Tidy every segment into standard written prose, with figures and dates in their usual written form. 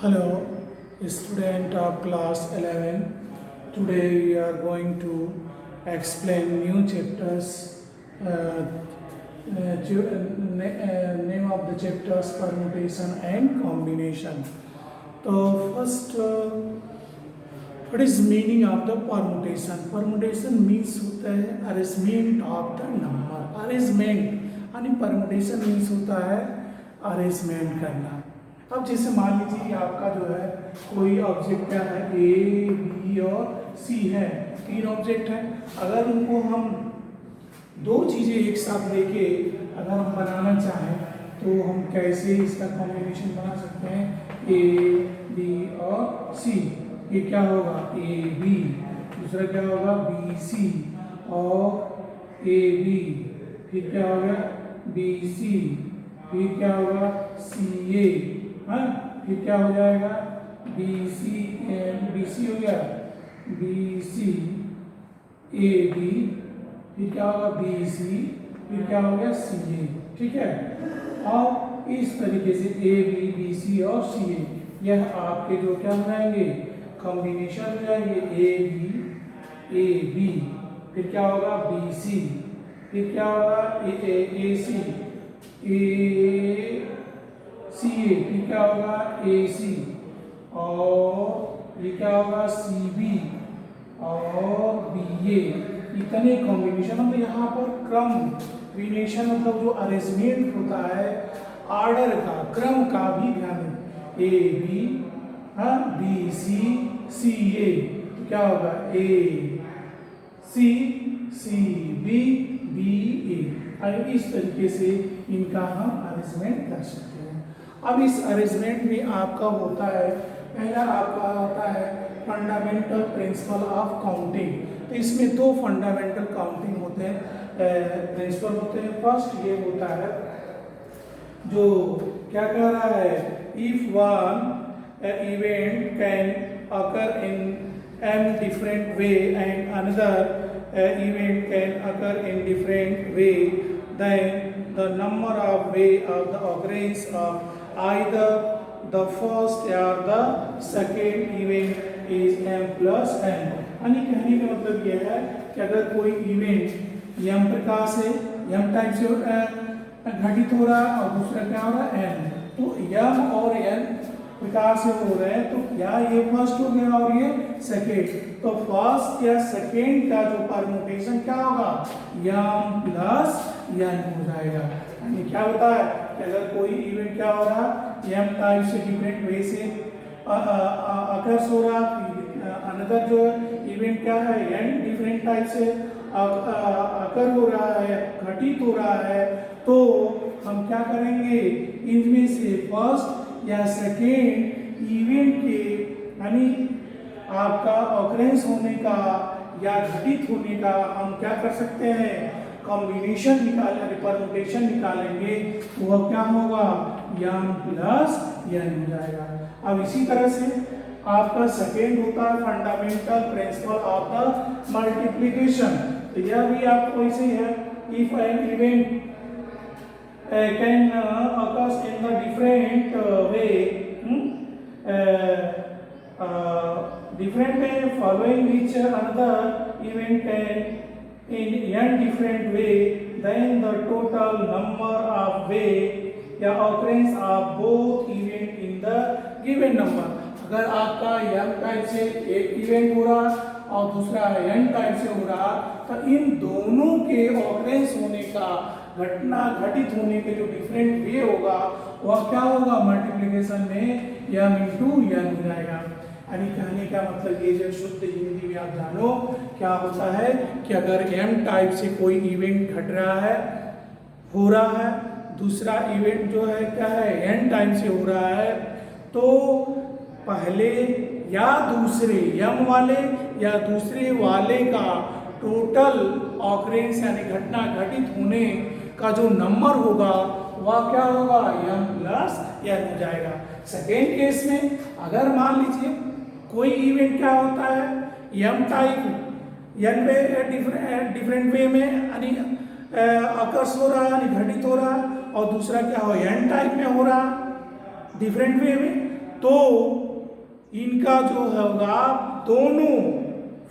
Hello, student of class 11. Today we are going to explain new chapters. Name of the chapters permutation and combination. So first, what is meaning of the permutation? Permutation means होता है arrangement of the number. Arrangement आणि permutation means होता है arrangement करना. अब जैसे मान लीजिए कि आपका जो है कोई ऑब्जेक्ट क्या है ए बी और सी है, तीन ऑब्जेक्ट है। अगर उनको हम दो चीज़ें एक साथ लेके अगर हम बनाना चाहें तो हम कैसे इसका कॉम्बिनेशन बना सकते हैं? ए बी और सी, ये क्या होगा ए बी, दूसरा क्या होगा बी सी और ए बी, फिर क्या होगा बी सी, फिर क्या होगा सी ए, हाँ फिर क्या हो जाएगा बी सी हो गया बी सी ए बी, फिर क्या होगा बी सी, फिर क्या हो गया सी ए। ठीक है, और इस तरीके से ए बी बी सी और सी ए, यह आपके जो क्या हो जाएंगे कॉम्बिनेशन हो जाएंगे ए बी, फिर क्या होगा बी सी, फिर क्या होगा ए सी ए सी ए, फिर क्या होगा ए सी, और ये क्या होगा सी बी और बी ए। इतने कॉम्बिनेशन मतलब यहाँ पर क्रम रिलेशन मतलब जो अरेंजमेंट होता है ऑर्डर का, क्रम का भी ध्यान ए बी, हाँ बी सी सी ए, तो क्या होगा ए सी सी बी बी ए। और इस तरीके से इनका हम अरेंजमेंट कर सकते हैं। अब इस अरेंजमेंट में आपका होता है, पहला आपका होता है फंडामेंटल प्रिंसिपल ऑफ काउंटिंग। तो इसमें दो फंडामेंटल काउंटिंग होते हैं, प्रिंसिपल होते हैं। फर्स्ट ये होता है जो क्या कह रहा है, if one event can occur in am different way and another event can occur in different way, then the number of way of the occurrence of either the first or the second event is m plus n। यानी कहने का मतलब यह है कि अगर कोई event m प्रकार से m टाइप से घटित हो रहा है और दूसरा क्या हो रहा है n, तो m और n प्रकार से हो रहे हैं, तो क्या ये फर्स्ट हो गया और ये सेकेंड, तो फर्स्ट या सेकेंड का जो परम्यूटेशन क्या होगा m प्लस n हो जाएगा। यानी क्या होता है कि अगर कोई इवेंट क्या हो रहा m टाइप से डिफरेंट वे से अकर्स हो रहा, अनदर जो इवेंट क्या है n डिफरेंट टाइप से अकर हो रहा है, घटित हो रहा है, तो हम क्या करेंगे इनमें से फर्स्ट या सेकेंड इवेंट के यानी आपका ऑकरेंस होने का या घटित होने का हम क्या कर सकते हैं कॉम्बिनेशन निकालेंगे, परम्यूटेशन निकालेंगे, तो वह क्या होगा m प्लस n हो जाएगा। अब इसी तरह से आपका सेकेंड होता है fundamental principle of the multiplication. तो यह भी आपको ऐसे ही है, if an event can occurs in the different different way following which another event can in n different way, then the total number of way या occurrence of both event in the given number। अगर आपका m type से एक event हो रहा और दूसरा n type से हो रहा, तो इन दोनों के ऑकरेंस होने का घटना घटित होने के जो डिफरेंट वे होगा वह क्या होगा मल्टीप्लिकेशन में m इंटू n हो जाएगा। यानी कहने का मतलब ये जो शुद्ध हिंदी में आप जानो क्या होता है कि अगर m टाइप से कोई इवेंट घट रहा है हो रहा है, दूसरा इवेंट जो है क्या है n टाइप से हो रहा है, तो पहले या दूसरे m वाले या दूसरे वाले का टोटल ऑकरेंस यानी घटना घटित होने का जो नंबर होगा वह क्या होगा m प्लस n हो जाएगा। सेकेंड केस में अगर मान लीजिए कोई इवेंट क्या होता है m टाइप n वे डिफरेंट वे में यानी अकर्स हो रहा है यानी घटित हो रहा है, और दूसरा क्या हो n टाइप में हो रहा डिफरेंट वे में, तो इनका जो होगा दोनों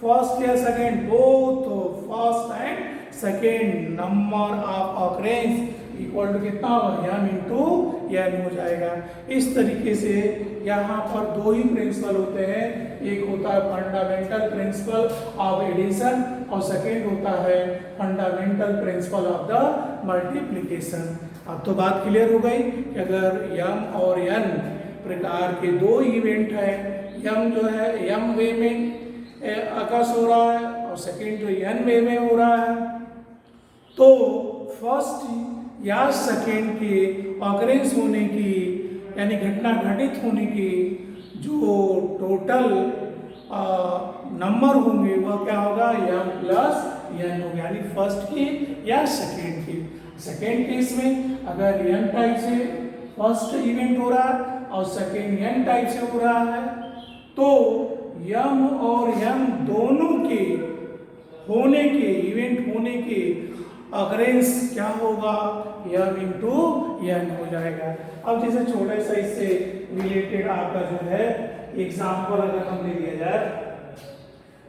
फर्स्ट या second, both first and second number of occurrence equal to कितना होगा, m इंटू n हो जाएगा। इस तरीके से यहाँ पर दो ही प्रिंसिपल होते हैं, एक होता है फंडामेंटल प्रिंसिपल ऑफ एडिशन और सेकेंड होता है fundamental principle of the multiplication. अब तो बात क्लियर हो गई कि अगर m और n प्रकार के दो इवेंट है, m जो है m वे में आकाश हो रहा है और सेकेंड जो n वे में हो रहा है, तो फर्स्ट या सेकेंड के ऑकरेंस होने की यानी घटना घटित होने की जो टोटल नंबर होंगे वह क्या होगा, m प्लस n होगा, यानी फर्स्ट की या सेकेंड की। सेकेंड केस में अगर n टाइप से फर्स्ट इवेंट हो रहा है और सेकेंड n टाइप से हो रहा है, तो m और m दोनों के होने के इवेंट होने के ऑकरेंस क्या होगा, m इंटू n हो जाएगा। अब जैसे छोटा सा इससे रिलेटेड आपका जो है एग्जाम्पल अगर हम ले लिया जाए,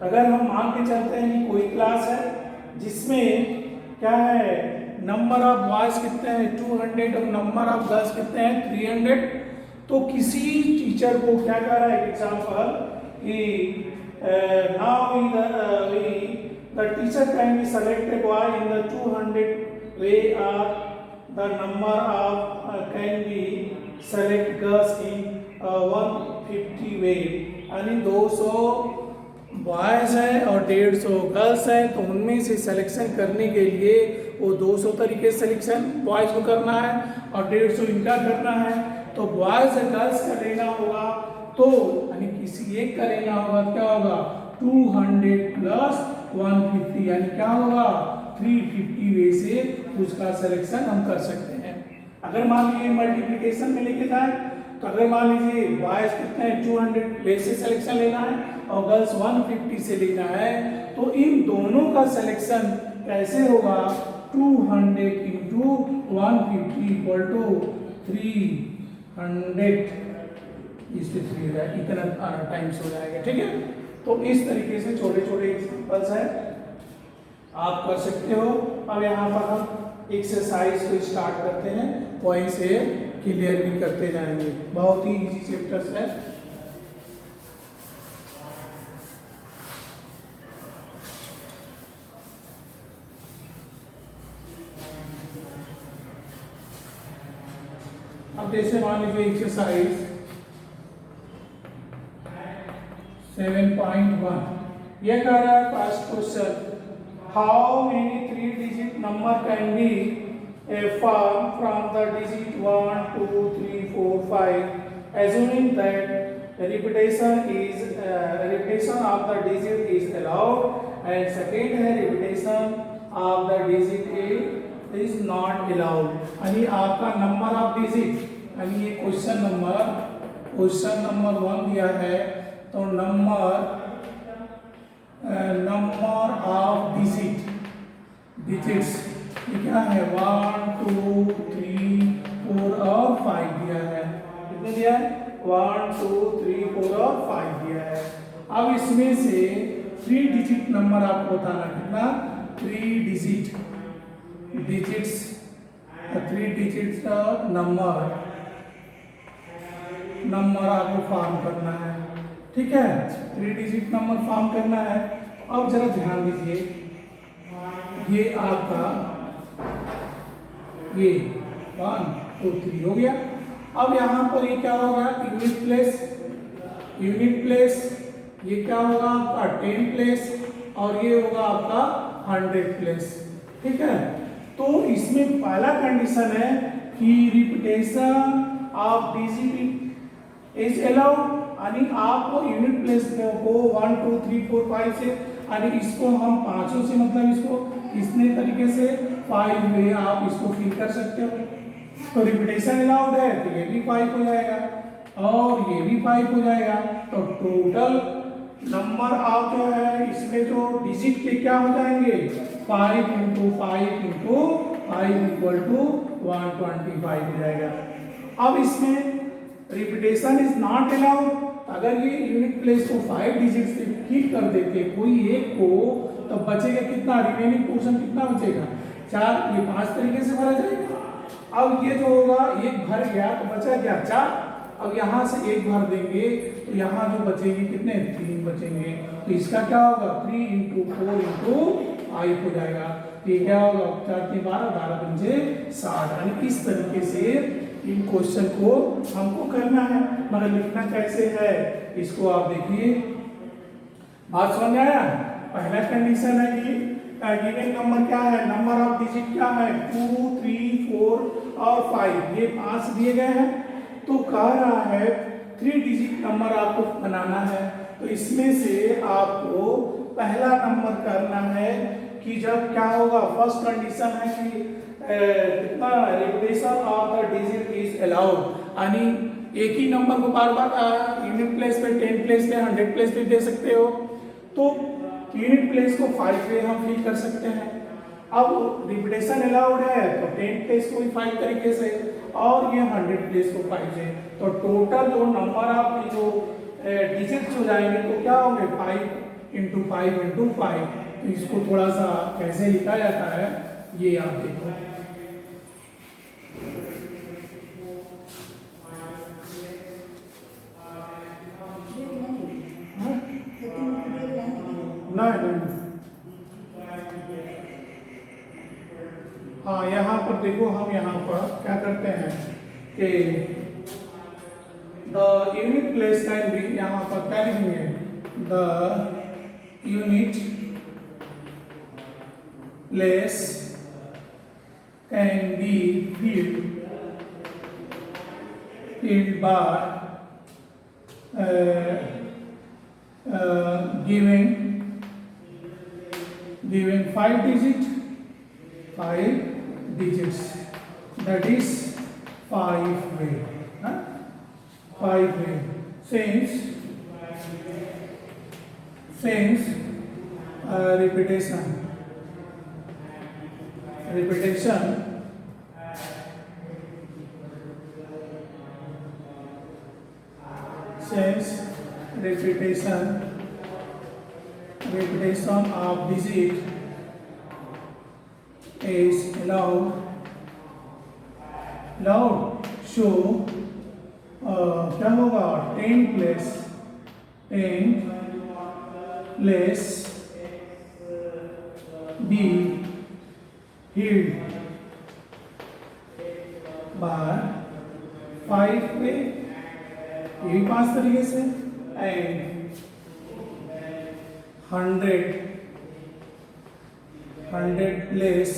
अगर हम मान के चलते हैं कि कोई क्लास है जिसमें क्या है, नंबर ऑफ बॉयज कितने हैं 200 और नंबर ऑफ गर्ल्स कितने हैं 300, तो किसी टीचर को क्या कर रहा है एग्जाम्पल कि now the teacher can be selected boy in the 200 way or the number of can be select girls in 150 way, यानी 200 बॉयज हैं और 150 गर्ल्स हैं, तो उनमें से सिलेक्शन करने के लिए वो 200 तरीके से सिलेक्शन बॉयज को करना है और 150 इनका करना है। तो बॉयज और गर्ल्स का लेना होगा, तो यानी किसी एक का लेना होगा, क्या होगा 200 प्लस 150 यानी क्या होगा 350 वे से उसका सिलेक्शन हम कर सकते हैं। अगर मान लीजिए मल्टीप्लिकेशन में लेके जाए, तो अगर मान लीजिए बॉयज कितने हैं 200 वे से सिलेक्शन लेना है और गर्ल्स 150 से लेना है, तो इन दोनों का सिलेक्शन कैसे होगा 200 इंटू 150 इक्वल टू 300, इससे 3 इतना टाइम्स हो जाएगा। ठीक है, तो इस तरीके से छोटे छोटे एग्जांपल्स हैं, आप कर सकते हो। अब यहाँ पर हम एक्सरसाइज को स्टार्ट करते हैं, वहीं से क्लियर भी करते जाएंगे, बहुत ही इजी चैप्टर्स है। अब जैसे मान लीजिए एक्सरसाइज 7.1 यह कह रहा है first question, how many 3 digit number can be formed from the digit 1 2 3 4 5 assuming that repetition of the digit is allowed and second है repetition of the digit is not allowed। यानी आपका नंबर ऑफ डिजिट, यानी ये question number 1 दिया है, तो number of digits ये क्या है 1 2 3 4 और 5 दिया है। कितने दिया है 1 2 3 4 और 5 दिया है। अब इसमें से 3 डिजिट नंबर आपको बताना, कितना 3 डिजिट्स का नंबर आपको फॉर्म करना है। ठीक है, 3 डिजिट नंबर फॉर्म करना है। अब जरा ध्यान दीजिए, ये आपका ये 1 2 3 हो गया। अब यहाँ पर ये क्या होगा यूनिट प्लेस, ये क्या होगा आपका 10 प्लेस और ये होगा आपका 100 प्लेस। ठीक है, तो इसमें पहला कंडीशन है कि repetition of digit is allowed, यानी आपको यूनिट प्लेस को 1 2 3 4 5 से, यानी इसको हम पांचों से मतलब इसको इतने तरीके से 5 में आप इसको फिल कर सकते हो। तो रिपीटेशन अलाउड है तो ये भी 5 हो जाएगा और ये भी 5 हो जाएगा। तो टोटल नंबर ऑफ जो है इसमें जो डिजिट के क्या हो जाएंगे 5 इंटू 5 इंटू 5 इक्वल टू 125 हो जाएगा। अब इसमें रिपीटेशन इज नॉट अलाउड। अगर ये यूनिट प्लेस को 5 डिजिट से कीप कर देते कोई एक को, तो बचेगा कितना, रिमेनिंग पोर्शन कितना बचेगा 4, ये 5 तरीके से भरा जाएगा। अब ये जो होगा एक भर गया तो बचा क्या 4, अब यहाँ से एक भर देंगे तो यहाँ जो बचेंगे कितने 3 बचेंगे, तो इसका क्या होगा 3 × 4 × 5 हो जाएगा। ये क्या होगा 4 × 12, 12 × 5 60। यानी इस तरीके से इन क्वेश्चन को हमको करना है, मगर लिखना कैसे है इसको आप देखिए। बात समझ में आया। पहला कंडीशन है कि गिवन नंबर क्या है, नंबर ऑफ डिजिट क्या है 2, 3, 4 और 5, ये 5 दिए गए हैं। तो कह रहा है 3 डिजिट नंबर आपको बनाना है। तो इसमें से आपको पहला नंबर करना है कि जब क्या होगा, फर्स्ट कंडीशन है कि कितना repetition of the digit is allowed, यानी एक ही नंबर को बार बार यूनिट प्लेस पे 10 प्लेस पे 100 प्लेस पे दे सकते हो। तो यूनिट प्लेस को 5 पे हम फिल कर सकते हैं। अब रिपीटेशन अलाउड है तो 10 प्लेस को भी 5 तरीके से, और ये 100 प्लेस को 5 से। तो टोटल जो नंबर ऑफ जो डिजिट्स हो जाएंगे तो क्या होंगे 5 × 5 × 5। तो इसको थोड़ा सा कैसे लिखा जाता है ये आप देखो। नहीं, हाँ यहाँ पर देखो, हम यहाँ पर क्या करते हैं कि the unit place can be, यहाँ पर क्या लिखेंगे the unit place can be filled by given 5 digits, that is 5 way, 5 way. Since repetition of digit is allowed, so क्या होगा 10 place be filled by 5 way, ये 5 तरीके से, and 100 place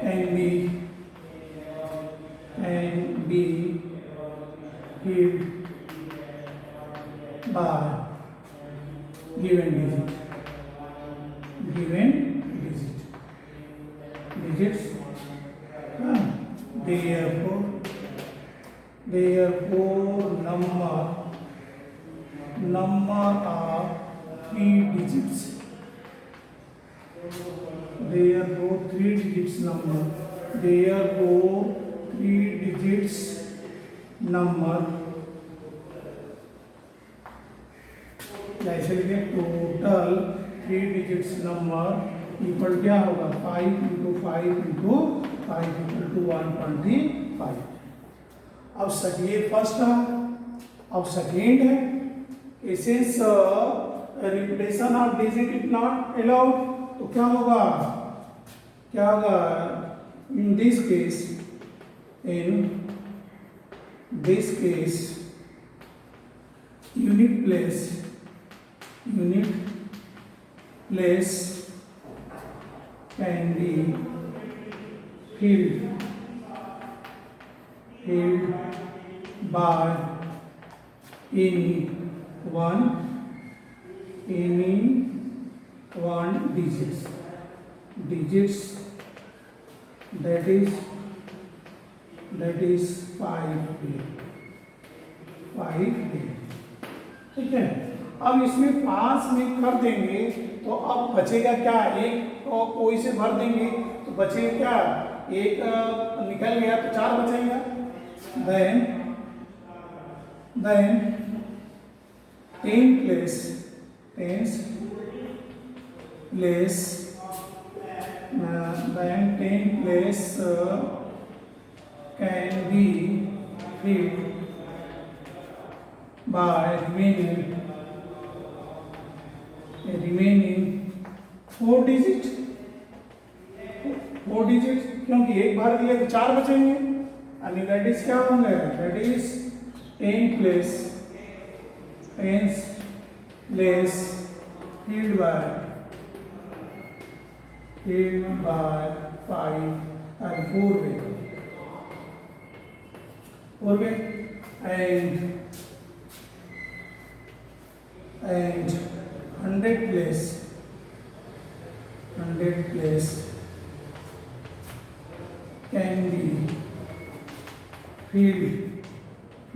can be filled by given digits. Therefore number of 3 digits, therefore 3 digits number, जैसे लिखे total 3 digits number equal क्या होगा 5 × 5 × 5 = 125। अब ये फर्स्ट है। अब सेकेंड है since repetition of digit is not allowed, तो क्या होगा in this case unit place can be filled by any one digits that is 5 way, ठीक है। अब इसमें 5 में कर देंगे तो अब बचेगा क्या, एक को कोई से भर देंगे तो बचेगा क्या, एक निकल गया तो 4 बचेगा, then 10 place tens place then 10 place can be filled by remaining 4 digit क्योंकि एक बार दिया तो 4 बचेंगे यानी दैट इज क्या होंगे that is 10 place filled by 5 and 4 way and 100 place can be filled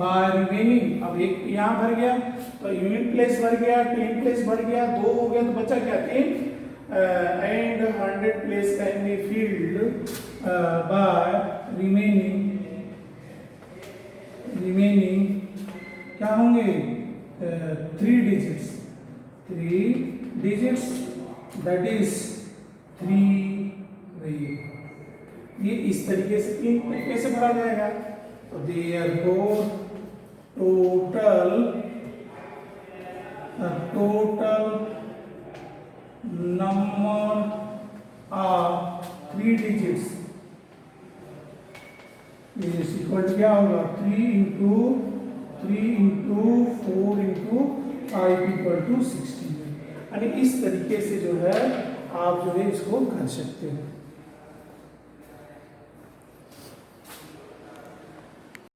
by remaining अब एक यहाँ भर गया तो यूनिट प्लेस भर गया 10 प्लेस भर गया 2 हो गया तो बचा क्या 10 and 100 place can be filled by remaining क्या होंगे 3 digits that is 3 way ये इस तरीके से 3 तरीके से भरा जाएगा तो therefore total number of 3 digits is equal to क्या होगा 3 into 4 into 5 equal to 60 यानी इस तरीके से जो है आप जो है इसको कर सकते हो।